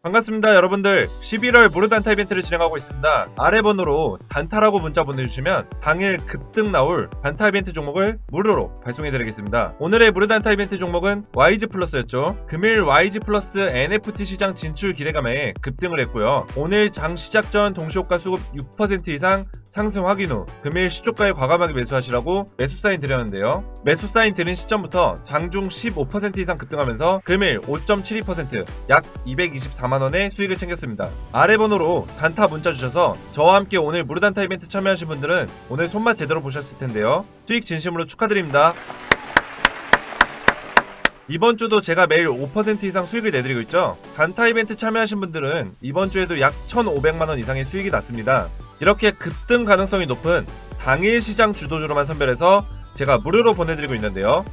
반갑습니다 여러분들. 11월 무료 단타 이벤트를 진행하고 있습니다. 아래 번호로 단타라고 문자 보내주시면 당일 급등 나올 단타 이벤트 종목을 무료로 발송해드리겠습니다. 오늘의 무료 단타 이벤트 종목은 YG 플러스였죠. 금일 YG 플러스 NFT 시장 진출 기대감에 급등을 했고요. 오늘 장 시작 전 동시효과 수급 6% 이상 상승 확인 후 금일 시초가에 과감하게 매수하시라고 매수 사인 드렸는데요. 매수 사인 드린 시점부터 장중 15% 이상 급등하면서 금일 5.72% 약 224만원의 수익을 챙겼습니다. 아래 번호로 단타 문자 주셔서 저와 함께 오늘 무료 단타 이벤트 참여하신 분들은 오늘 손맛 제대로 보셨을 텐데요. 수익 진심으로 축하드립니다. 이번 주도 제가 매일 5% 이상 수익을 내드리고 있죠. 단타 이벤트 참여하신 분들은 이번 주에도 약 1,500만원 이상의 수익이 났습니다. 이렇게 급등 가능성이 높은 당일 시장 주도주로만 선별해서 제가 무료로 보내드리고 있는데요.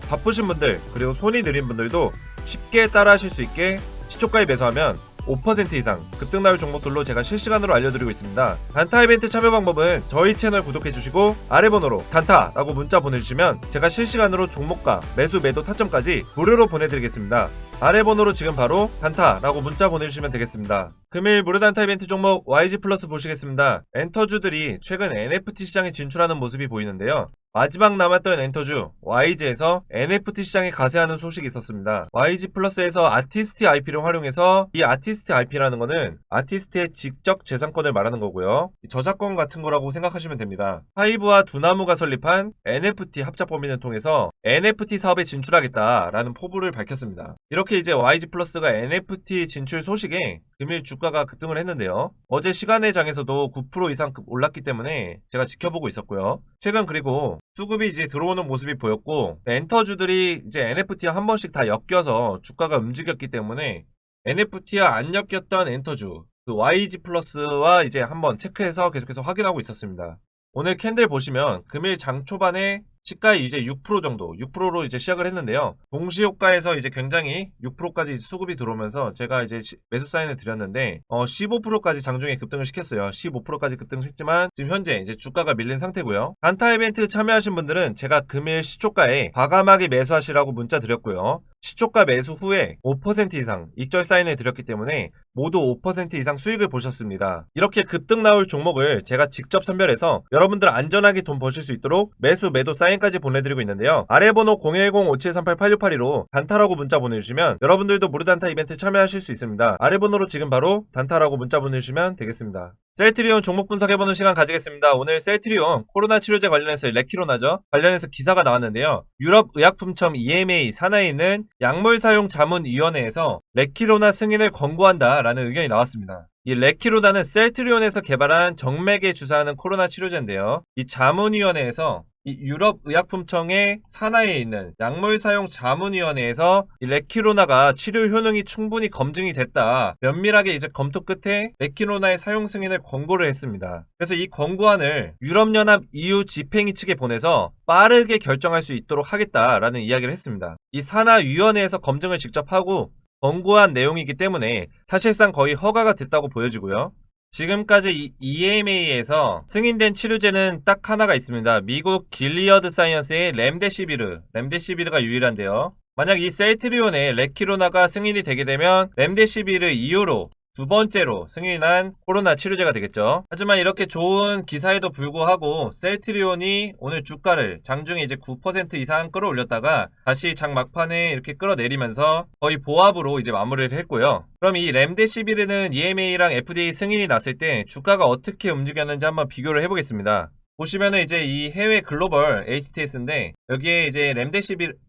바쁘신 분들 그리고 손이 느린 분들도 쉽게 따라 하실 수 있게 시초가에 매수하면 5% 이상 급등 나올 종목들로 제가 실시간으로 알려드리고 있습니다. 단타 이벤트 참여 방법은 저희 채널 구독해주시고 아래 번호로 단타라고 문자 보내주시면 제가 실시간으로 종목과 매수 매도 타점까지 무료로 보내드리겠습니다. 아래 번호로 지금 바로 단타라고 문자 보내주시면 되겠습니다. 금일 무료 단타 이벤트 종목 YG 플러스 보시겠습니다. 엔터주들이 최근 NFT 시장에 진출하는 모습이 보이는데요. 마지막 남았던 엔터주 YG에서 NFT 시장에 가세하는 소식이 있었습니다. YG 플러스에서 아티스트 IP를 활용해서 이 아티스트 IP라는 거는 아티스트의 직접 재산권을 말하는 거고요. 저작권 같은 거라고 생각하시면 됩니다. 하이브와 두나무가 설립한 NFT 합작 범위를 통해서 NFT 사업에 진출하겠다라는 포부를 밝혔습니다. 이렇게 이제 YG 플러스가 NFT 진출 소식에 금일 주가가 급등을 했는데요. 어제 시간의 장에서도 9% 이상 올랐기 때문에 제가 지켜보고 있었고요. 최근 그리고 수급이 이제 들어오는 모습이 보였고 엔터주들이 이제 NFT와 한 번씩 다 엮여서 주가가 움직였기 때문에 NFT와 안 엮였던 엔터주 그 YG 플러스와 이제 한번 체크해서 계속해서 확인하고 있었습니다. 오늘 캔들 보시면 금일 장 초반에 시가에 이제 6% 정도, 6%로 이제 시작을 했는데요. 동시효과에서 이제 굉장히 6%까지 수급이 들어오면서 제가 이제 매수 사인을 드렸는데, 15%까지 장중에 급등을 시켰어요. 15%까지 급등했지만 지금 현재 이제 주가가 밀린 상태고요. 단타 이벤트 참여하신 분들은 제가 금일 시초가에 과감하게 매수하시라고 문자 드렸고요. 시초가 매수 후에 5% 이상 익절 사인을 드렸기 때문에 모두 5% 이상 수익을 보셨습니다. 이렇게 급등 나올 종목을 제가 직접 선별해서 여러분들 안전하게 돈 버실 수 있도록 매수 매도 사인까지 보내드리고 있는데요. 아래 번호 010-5738-8682로 단타라고 문자 보내주시면 여러분들도 무료 단타 이벤트 참여하실 수 있습니다. 아래 번호로 지금 바로 단타라고 문자 보내주시면 되겠습니다. 셀트리온 종목 분석해보는 시간 가지겠습니다. 오늘 셀트리온 코로나 치료제 관련해서 레키로나죠. 관련해서 기사가 나왔는데요. 유럽의약품청 EMA 산하에 있는 약물사용자문위원회에서 레키로나 승인을 권고한다라는 의견이 나왔습니다. 이 레키로나는 셀트리온에서 개발한 정맥에 주사하는 코로나 치료제인데요. 이 자문위원회에서 이 유럽의약품청의 산하에 있는 약물사용자문위원회에서 이 레키로나가 치료 효능이 충분히 검증이 됐다. 면밀하게 이제 검토 끝에 레키로나의 사용 승인을 권고를 했습니다. 그래서 이 권고안을 유럽연합 EU 집행위 측에 보내서 빠르게 결정할 수 있도록 하겠다라는 이야기를 했습니다. 이 산하위원회에서 검증을 직접 하고 권고한 내용이기 때문에 사실상 거의 허가가 됐다고 보여지고요. 지금까지 이 EMA에서 승인된 치료제는 딱 하나가 있습니다. 미국 길리어드 사이언스의 렘데시비르가 유일한데요. 만약 이 셀트리온의 레키로나가 승인이 되게 되면 렘데시비르 이후로 두 번째로 승인이 난 코로나 치료제가 되겠죠. 하지만 이렇게 좋은 기사에도 불구하고 셀트리온이 오늘 주가를 장중에 이제 9% 이상 끌어올렸다가 다시 장 막판에 이렇게 끌어내리면서 거의 보합으로 이제 마무리를 했고요. 그럼 이 렘데시비르는 EMA랑 FDA 승인이 났을 때 주가가 어떻게 움직였는지 한번 비교를 해보겠습니다. 보시면은 이제 이 해외 글로벌 HTS인데 여기에 이제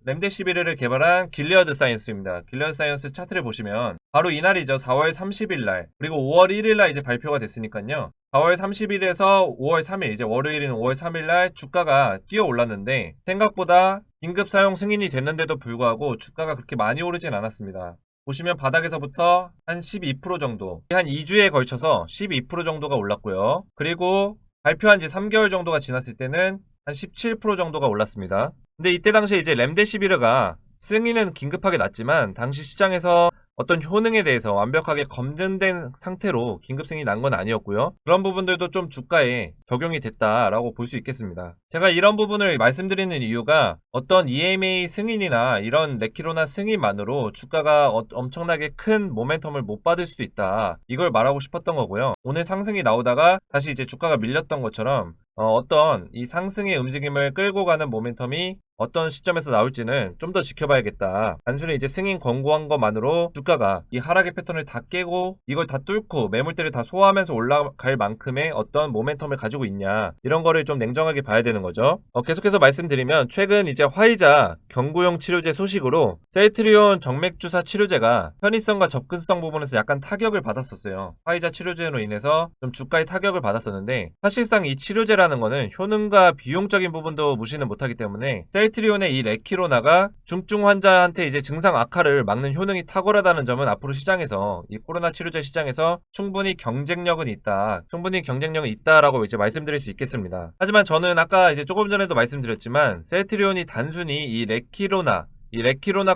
렘데시비르를 개발한 길리어드 사이언스입니다. 길리어드 사이언스 차트를 보시면 바로 이날이죠. 4월 30일 날 그리고 5월 1일 날 이제 발표가 됐으니까요. 4월 30일에서 5월 3일 이제 월요일인 5월 3일 날 주가가 뛰어 올랐는데 생각보다 긴급 사용 승인이 됐는데도 불구하고 주가가 그렇게 많이 오르진 않았습니다. 보시면 바닥에서부터 한 12% 정도 한 2주에 걸쳐서 12% 정도가 올랐고요. 그리고 발표한 지 3개월 정도가 지났을 때는 한 17% 정도가 올랐습니다. 근데 이때 당시에 이제 렘데시비르가 승인은 긴급하게 났지만 당시 시장에서 어떤 효능에 대해서 완벽하게 검증된 상태로 긴급 승인이 난 건 아니었고요. 그런 부분들도 좀 주가에 적용이 됐다라고 볼 수 있겠습니다. 제가 이런 부분을 말씀드리는 이유가 어떤 EMA 승인이나 이런 레키로나 승인만으로 주가가 엄청나게 큰 모멘텀을 못 받을 수도 있다. 이걸 말하고 싶었던 거고요. 오늘 상승이 나오다가 다시 이제 주가가 밀렸던 것처럼 어떤 이 상승의 움직임을 끌고 가는 모멘텀이 어떤 시점에서 나올지는 좀 더 지켜봐야겠다. 단순히 이제 승인 권고한 것만으로 주가가 이 하락의 패턴을 다 깨고 이걸 다 뚫고 매물대를 다 소화하면서 올라갈 만큼의 어떤 모멘텀을 가지고 있냐, 이런 거를 좀 냉정하게 봐야 되는 거죠. 계속해서 말씀드리면 최근 이제 화이자 경구용 치료제 소식으로 셀트리온 정맥주사 치료제가 편의성과 접근성 부분에서 약간 타격을 받았었어요. 화이자 치료제로 인해서 좀 주가에 타격을 받았었는데, 사실상 이 치료제라는 거는 효능과 비용적인 부분도 무시는 못하기 때문에 셀트리온의 이 레키로나가 중증 환자한테 이제 증상 악화를 막는 효능이 탁월하다는 점은 앞으로 시장에서, 이 코로나 치료제 시장에서 충분히 경쟁력은 있다라고 이제 말씀드릴 수 있겠습니다. 하지만 저는 아까 이제 조금 전에도 말씀드렸지만 셀트리온이 단순히 이 레키로나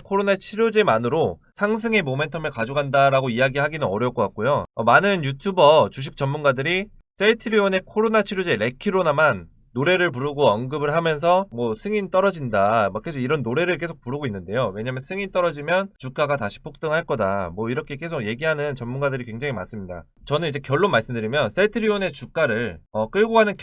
코로나 치료제만으로 상승의 모멘텀을 가져간다라고 이야기하기는 어려울 것 같고요. 많은 유튜버, 주식 전문가들이 셀트리온의 코로나 치료제 레키로나만 노래를 부르고 언급을 하면서 뭐 승인 떨어진다, 막 계속 이런 노래를 계속 부르고 있는데요. 왜냐면 승인 떨어지면 주가가 다시 폭등할 거다, 뭐 이렇게 계속 얘기하는 전문가들이 굉장히 많습니다. 저는 이제 결론 말씀드리면 셀트리온의 주가를 끌고 가는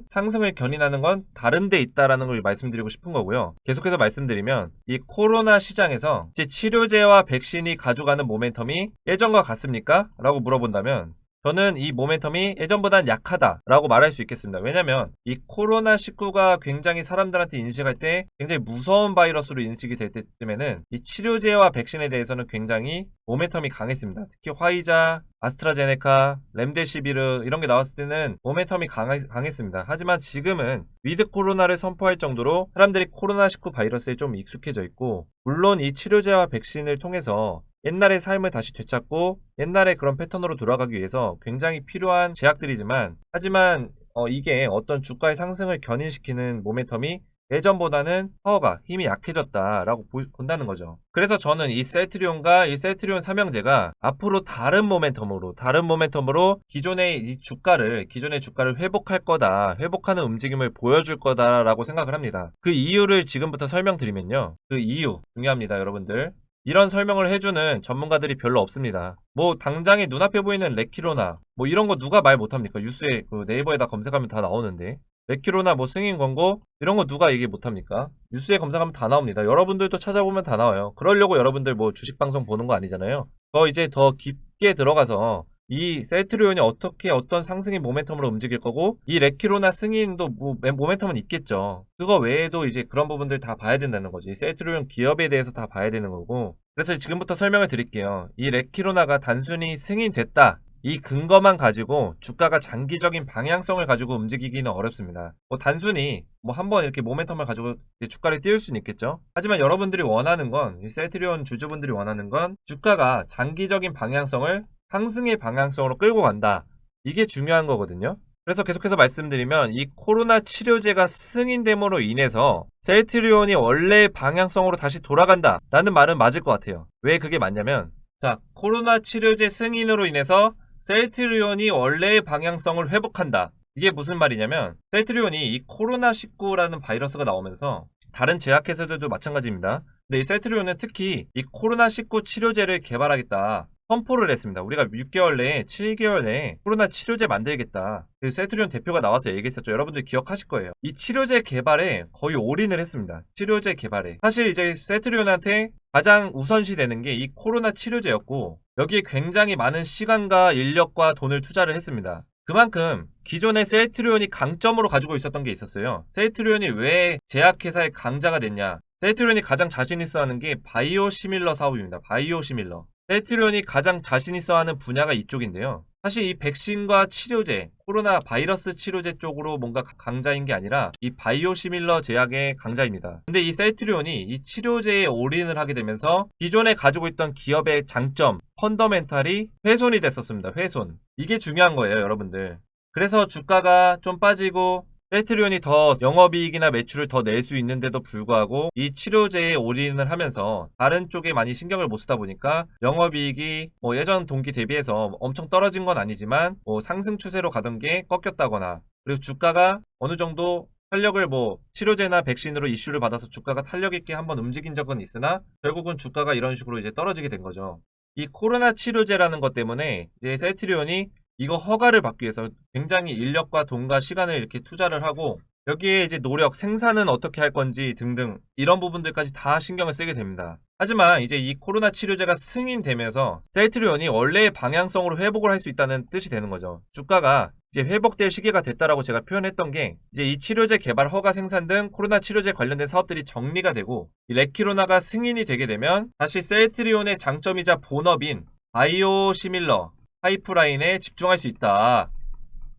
상승을 견인하는 건 다른 데 있다라는 걸 말씀드리고 싶은 거고요. 계속해서 말씀드리면 이 코로나 시장에서 이제 치료제와 백신이 가져가는 모멘텀이 예전과 같습니까? 라고 물어본다면 저는 이 모멘텀이 예전보단 약하다라고 말할 수 있겠습니다. 왜냐면 이 코로나19가 굉장히 사람들한테 인식할 때 굉장히 무서운 바이러스로 인식이 될 때쯤에는 이 치료제와 백신에 대해서는 굉장히 모멘텀이 강했습니다. 특히 화이자, 아스트라제네카, 렘데시비르 이런 게 나왔을 때는 모멘텀이 강했습니다. 하지만 지금은 위드 코로나를 선포할 정도로 사람들이 코로나19 바이러스에 좀 익숙해져 있고, 물론 이 치료제와 백신을 통해서 옛날의 삶을 다시 되찾고 옛날의 그런 패턴으로 돌아가기 위해서 굉장히 필요한 제약들이지만, 하지만 이게 어떤 주가의 상승을 견인시키는 모멘텀이 예전보다는 파워가, 힘이 약해졌다라고 본다는 거죠. 그래서 저는 이 셀트리온과 이 셀트리온 삼형제가 앞으로 다른 모멘텀으로 기존의 주가를 회복할 거다, 회복하는 움직임을 보여줄 거다라고 생각을 합니다. 그 이유를 지금부터 설명드리면요. 그 이유 중요합니다, 여러분들. 이런 설명을 해주는 전문가들이 별로 없습니다. 뭐 당장에 눈앞에 보이는 레키로나 뭐 이런 거 누가 말 못합니까? 뉴스에 그 네이버에다 검색하면 다 나오는데, 레키로나 뭐 승인 광고 이런 거 누가 얘기 못합니까? 뉴스에 검색하면 다 나옵니다. 여러분들도 찾아보면 다 나와요. 그러려고 여러분들 뭐 주식 방송 보는 거 아니잖아요. 이제 더 깊게 들어가서 이 셀트리온이 어떤 상승의 모멘텀으로 움직일 거고, 이 레키로나 승인도 뭐 모멘텀은 있겠죠. 그거 외에도 이제 그런 부분들 다 봐야 된다는 거죠. 이 셀트리온 기업에 대해서 다 봐야 되는 거고, 그래서 지금부터 설명을 드릴게요. 이 레키로나가 단순히 승인됐다, 이 근거만 가지고 주가가 장기적인 방향성을 가지고 움직이기는 어렵습니다. 단순히 한번 이렇게 모멘텀을 가지고 주가를 띄울 수는 있겠죠. 하지만 여러분들이 원하는 건, 이 셀트리온 주주분들이 원하는 건 주가가 장기적인 방향성을 상승의 방향성으로 끌고 간다. 이게 중요한 거거든요. 그래서 계속해서 말씀드리면 이 코로나 치료제가 승인됨으로 인해서 셀트리온이 원래의 방향성으로 다시 돌아간다 라는 말은 맞을 것 같아요. 왜 그게 맞냐면, 자, 코로나 치료제 승인으로 인해서 셀트리온이 원래의 방향성을 회복한다. 이게 무슨 말이냐면, 셀트리온이 이 코로나19라는 바이러스가 나오면서 다른 제약회사들도 마찬가지입니다. 근데 이 셀트리온은 특히 이 코로나19 치료제를 개발하겠다 선포를 했습니다. 우리가 6개월 내에 7개월 내에 코로나 치료제 만들겠다. 그 셀트리온 대표가 나와서 얘기했었죠. 여러분들 기억하실 거예요. 이 치료제 개발에 거의 올인을 했습니다. 치료제 개발에. 사실 이제 셀트리온한테 가장 우선시 되는 게 이 코로나 치료제였고, 여기에 굉장히 많은 시간과 인력과 돈을 투자를 했습니다. 그만큼 기존의 셀트리온이 강점으로 가지고 있었던 게 있었어요. 셀트리온이 왜 제약회사의 강자가 됐냐? 셀트리온이 가장 자신 있어 하는 게 바이오시밀러 사업입니다. 바이오시밀러. 셀트리온이 가장 자신 있어 하는 분야가 이쪽인데요. 사실 이 백신과 치료제, 코로나 바이러스 치료제 쪽으로 뭔가 강자인 게 아니라 이 바이오시밀러 제약의 강자입니다. 근데 이 셀트리온이 이 치료제에 올인을 하게 되면서 기존에 가지고 있던 기업의 장점, 펀더멘탈이 훼손이 됐었습니다. 훼손. 이게 중요한 거예요, 여러분들. 그래서 주가가 좀 빠지고 셀트리온이 더 영업이익이나 매출을 더 낼 수 있는데도 불구하고 이 치료제에 올인을 하면서 다른 쪽에 많이 신경을 못 쓰다 보니까 영업이익이 뭐 예전 동기 대비해서 엄청 떨어진 건 아니지만 뭐 상승 추세로 가던 게 꺾였다거나, 그리고 주가가 어느 정도 탄력을 뭐 치료제나 백신으로 이슈를 받아서 주가가 탄력 있게 한번 움직인 적은 있으나 결국은 주가가 이런 식으로 이제 떨어지게 된 거죠. 이 코로나 치료제라는 것 때문에 이제 셀트리온이 이거 허가를 받기 위해서 굉장히 인력과 돈과 시간을 이렇게 투자를 하고, 여기에 이제 노력, 생산은 어떻게 할 건지 등등 이런 부분들까지 다 신경을 쓰게 됩니다. 하지만 이제 이 코로나 치료제가 승인되면서 셀트리온이 원래의 방향성으로 회복을 할 수 있다는 뜻이 되는 거죠. 주가가 이제 회복될 시기가 됐다라고 제가 표현했던 게, 이제 이 치료제 개발 허가 생산 등 코로나 치료제 관련된 사업들이 정리가 되고 이 레키로나가 승인이 되게 되면 다시 셀트리온의 장점이자 본업인 바이오시밀러 파이프라인에 집중할 수 있다.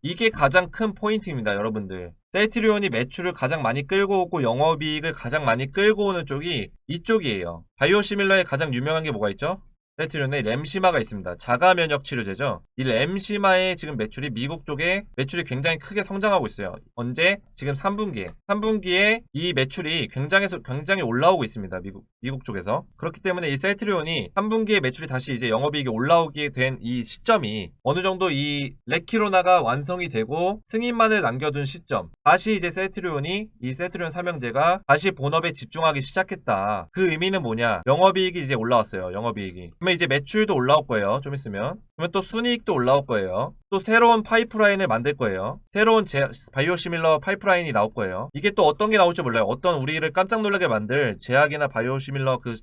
이게 가장 큰 포인트입니다, 여러분들. 셀트리온이 매출을 가장 많이 끌고 오고 영업이익을 가장 많이 끌고 오는 쪽이 이쪽이에요. 바이오시밀러에 가장 유명한 게 뭐가 있죠? 셀트리온에 램시마가 있습니다. 자가 면역 치료제죠. 이 램시마의 지금 매출이 미국 쪽에 매출이 굉장히 크게 성장하고 있어요. 언제? 지금 3분기에. 3분기에 이 매출이 굉장히 올라오고 있습니다. 미국 쪽에서. 그렇기 때문에 이 셀트리온이 3분기에 매출이 다시 이제 영업이익이 올라오게 된 이 시점이 어느 정도 이 레키로나가 완성이 되고 승인만을 남겨둔 시점. 다시 이제 셀트리온이 이 셀트리온 삼형제가 다시 본업에 집중하기 시작했다. 그 의미는 뭐냐? 영업이익이 이제 올라왔어요. 영업이익이. 그러면 이제 매출도 올라올 거예요. 좀 있으면. 그러면 또 순이익도 올라올 거예요. 또 새로운 파이프라인을 만들 거예요. 새로운 바이오시밀러 파이프라인이 나올 거예요. 이게 또 어떤 게 나올지 몰라요. 어떤 우리를 깜짝 놀라게 만들 제약이나 바이오시밀러 그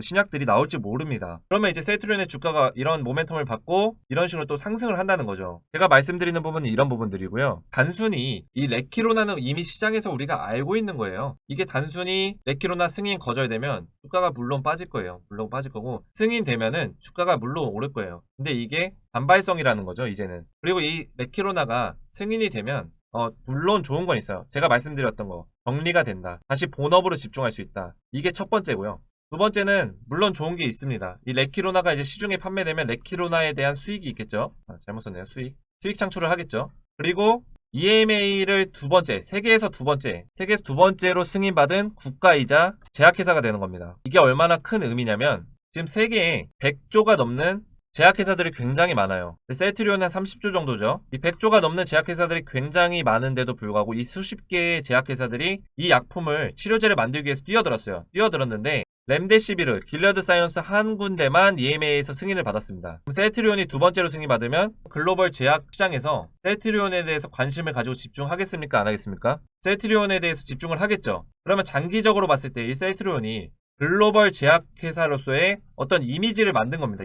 신약들이 나올지 모릅니다. 그러면 이제 셀트리온의 주가가 이런 모멘텀을 받고 이런 식으로 또 상승을 한다는 거죠. 제가 말씀드리는 부분은 이런 부분들이고요. 단순히 이 레키로나는 이미 시장에서 우리가 알고 있는 거예요. 이게 단순히 레키로나 승인 거절되면 주가가 물론 빠질 거예요. 물론 빠질 거고, 승인되면은 주가가 물론 오를 거예요. 근데 이게 반발성이라는 거죠, 이제는. 그리고 이 레키로나가 승인이 되면 물론 좋은 건 있어요. 제가 말씀드렸던 거 정리가 된다. 다시 본업으로 집중할 수 있다. 이게 첫 번째고요. 두 번째는 물론 좋은 게 있습니다. 이 레키로나가 이제 시중에 판매되면 레키로나에 대한 수익이 있겠죠. 잘못 썼네요. 수익 창출을 하겠죠. 그리고 EMA를 세계에서 두 번째로 승인받은 국가이자 제약회사가 되는 겁니다. 이게 얼마나 큰 의미냐면, 지금 세계에 100조가 넘는 제약회사들이 굉장히 많아요. 셀트리온은 한 30조 정도죠. 이 100조가 넘는 제약회사들이 굉장히 많은데도 불구하고 이 수십 개의 제약회사들이 이 약품을, 치료제를 만들기 위해서 뛰어들었는데 렘데시비르, 길레드 사이언스 한 군데만 EMA에서 승인을 받았습니다. 그럼 셀트리온이 두 번째로 승인받으면 글로벌 제약 시장에서 셀트리온에 대해서 관심을 가지고 집중하겠습니까? 안 하겠습니까? 셀트리온에 대해서 집중을 하겠죠. 그러면 장기적으로 봤을 때 이 셀트리온이 글로벌 제약회사로서의 어떤 이미지를 만든 겁니다.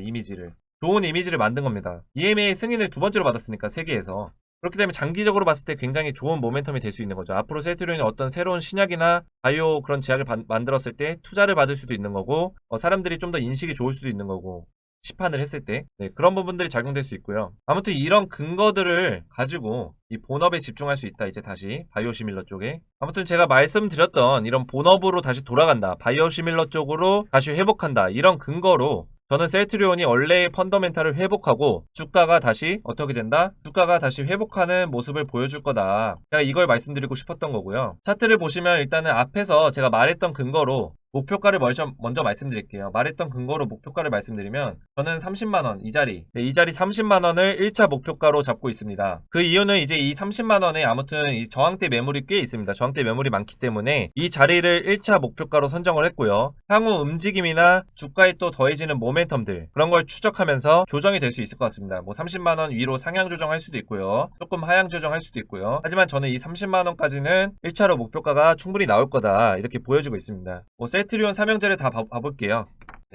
좋은 이미지를 만든 겁니다. EMA 승인을 두 번째로 받았으니까, 세계에서. 그렇기 때문에 장기적으로 봤을 때 굉장히 좋은 모멘텀이 될 수 있는 거죠. 앞으로 셀트리온이 어떤 새로운 신약이나 바이오 그런 제약을 만들었을 때 투자를 받을 수도 있는 거고, 사람들이 좀 더 인식이 좋을 수도 있는 거고, 시판을 했을 때 그런 부분들이 작용될 수 있고요. 아무튼 이런 근거들을 가지고 이 본업에 집중할 수 있다. 이제 다시 바이오시밀러 쪽에. 아무튼 제가 말씀드렸던 이런 본업으로 다시 돌아간다, 바이오시밀러 쪽으로 다시 회복한다, 이런 근거로 저는 셀트리온이 원래의 펀더멘탈을 회복하고 주가가 다시 어떻게 된다? 주가가 다시 회복하는 모습을 보여줄 거다. 제가 이걸 말씀드리고 싶었던 거고요. 차트를 보시면 일단은 앞에서 제가 말했던 근거로 목표가를 먼저 말씀드릴게요. 말했던 근거로 목표가를 말씀드리면, 저는 30만원 이 자리 30만원을 1차 목표가로 잡고 있습니다. 그 이유는 이제 이 30만원에 아무튼 이 저항대 매물이 꽤 있습니다. 저항대 매물이 많기 때문에 이 자리를 1차 목표가로 선정을 했고요. 향후 움직임이나 주가에 또 더해지는 모멘텀들, 그런 걸 추적하면서 조정이 될 수 있을 것 같습니다. 뭐 30만원 위로 상향 조정할 수도 있고요. 조금 하향 조정할 수도 있고요. 하지만 저는 이 30만원까지는 1차로 목표가가 충분히 나올 거다, 이렇게 보여주고 있습니다. 셀트리온 삼형제를 다 봐볼게요.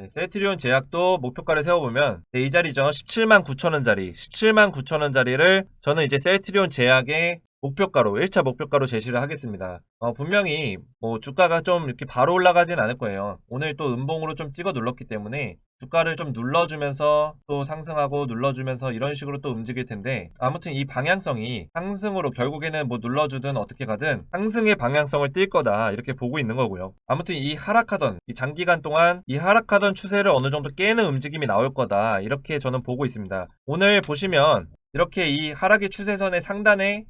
셀트리온 제약도 목표가를 세워보면 이 자리죠. 17만 9천원 자리. 17만 9천원 자리를 저는 이제 셀트리온 제약의 목표가로, 1차 목표가로 제시를 하겠습니다. 분명히 뭐 주가가 좀 이렇게 바로 올라가진 않을 거예요. 오늘 또 음봉으로 좀 찍어 눌렀기 때문에 주가를 좀 눌러주면서 또 상승하고 눌러주면서 이런 식으로 또 움직일 텐데, 아무튼 이 방향성이 상승으로 결국에는 뭐 눌러주든 어떻게 가든 상승의 방향성을 띌 거다, 이렇게 보고 있는 거고요. 아무튼 이 장기간 동안 이 하락하던 추세를 어느 정도 깨는 움직임이 나올 거다, 이렇게 저는 보고 있습니다. 오늘 보시면 이렇게 이 하락의 추세선의 상단에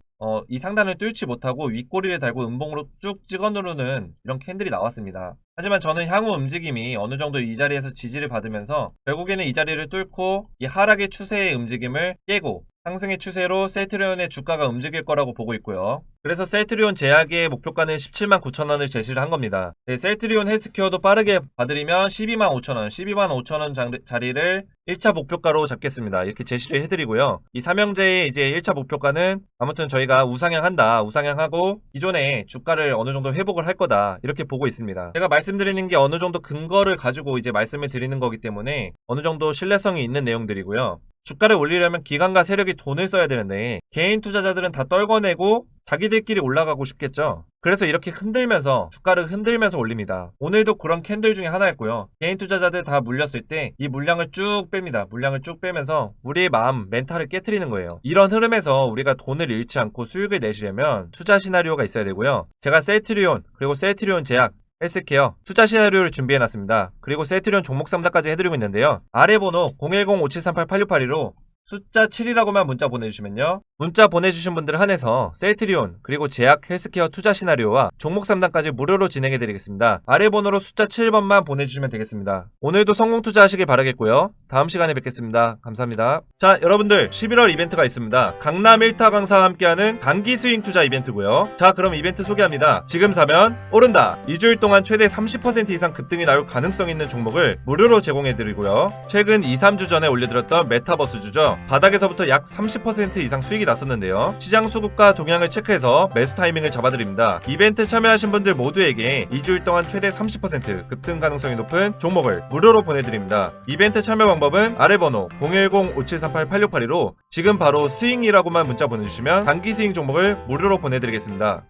이 상단을 뚫지 못하고 윗꼬리를 달고 음봉으로 쭉 찍어 누르는 이런 캔들이 나왔습니다. 하지만 저는 향후 움직임이 어느 정도 이 자리에서 지지를 받으면서 결국에는 이 자리를 뚫고 이 하락의 추세의 움직임을 깨고 상승의 추세로 셀트리온의 주가가 움직일 거라고 보고 있고요. 그래서 셀트리온 제약의 목표가는 17만 9천 원을 제시를 한 겁니다. 네, 셀트리온 헬스케어도 빠르게 봐드리면 12만 5천 원, 12만 5천 원 자리를 1차 목표가로 잡겠습니다. 이렇게 제시를 해드리고요. 이 삼형제의 이제 1차 목표가는 아무튼 저희가 우상향한다, 우상향하고 기존의 주가를 어느 정도 회복을 할 거다 이렇게 보고 있습니다. 제가 말씀드리는 게 어느 정도 근거를 가지고 이제 말씀을 드리는 거기 때문에 어느 정도 신뢰성이 있는 내용들이고요. 주가를 올리려면 기관과 세력이 돈을 써야 되는데 개인 투자자들은 다 떨궈내고 자기들끼리 올라가고 싶겠죠. 그래서 이렇게 흔들면서 주가를 흔들면서 올립니다. 오늘도 그런 캔들 중에 하나였고요. 개인 투자자들 다 물렸을 때 이 물량을 쭉 뺍니다. 물량을 쭉 빼면서 우리의 마음, 멘탈을 깨트리는 거예요. 이런 흐름에서 우리가 돈을 잃지 않고 수익을 내시려면 투자 시나리오가 있어야 되고요. 제가 셀트리온 그리고 셀트리온 제약 헬스케어 투자 시나리오를 준비해놨습니다. 그리고 셀트리온 종목 3다까지 해드리고 있는데요. 아래 번호 010-5738-8682로 숫자 7이라고만 문자 보내주시면요. 문자 보내주신 분들 한해서 셀트리온 그리고 제약 헬스케어 투자 시나리오와 종목 3단까지 무료로 진행해드리겠습니다. 아래 번호로 숫자 7번만 보내주시면 되겠습니다. 오늘도 성공 투자하시길 바라겠고요. 다음 시간에 뵙겠습니다. 감사합니다. 자, 여러분들 11월 이벤트가 있습니다. 강남 1타 강사와 함께하는 단기 스윙 투자 이벤트고요. 자, 그럼 이벤트 소개합니다. 지금 사면 오른다. 2주일 동안 최대 30% 이상 급등이 나올 가능성 있는 종목을 무료로 제공해드리고요. 최근 2-3주 전에 올려드렸던 메타버스 주죠. 바닥에서부터 약 30% 이상 수익이 났었는데요. 시장 수급과 동향을 체크해서 매수 타이밍을 잡아드립니다. 이벤트 참여하신 분들 모두에게 2주일 동안 최대 30% 급등 가능성이 높은 종목을 무료로 보내드립니다. 이벤트 참여 방법은 아래 번호 010-5738-8682로 지금 바로 스윙이라고만 문자 보내주시면 단기 스윙 종목을 무료로 보내드리겠습니다.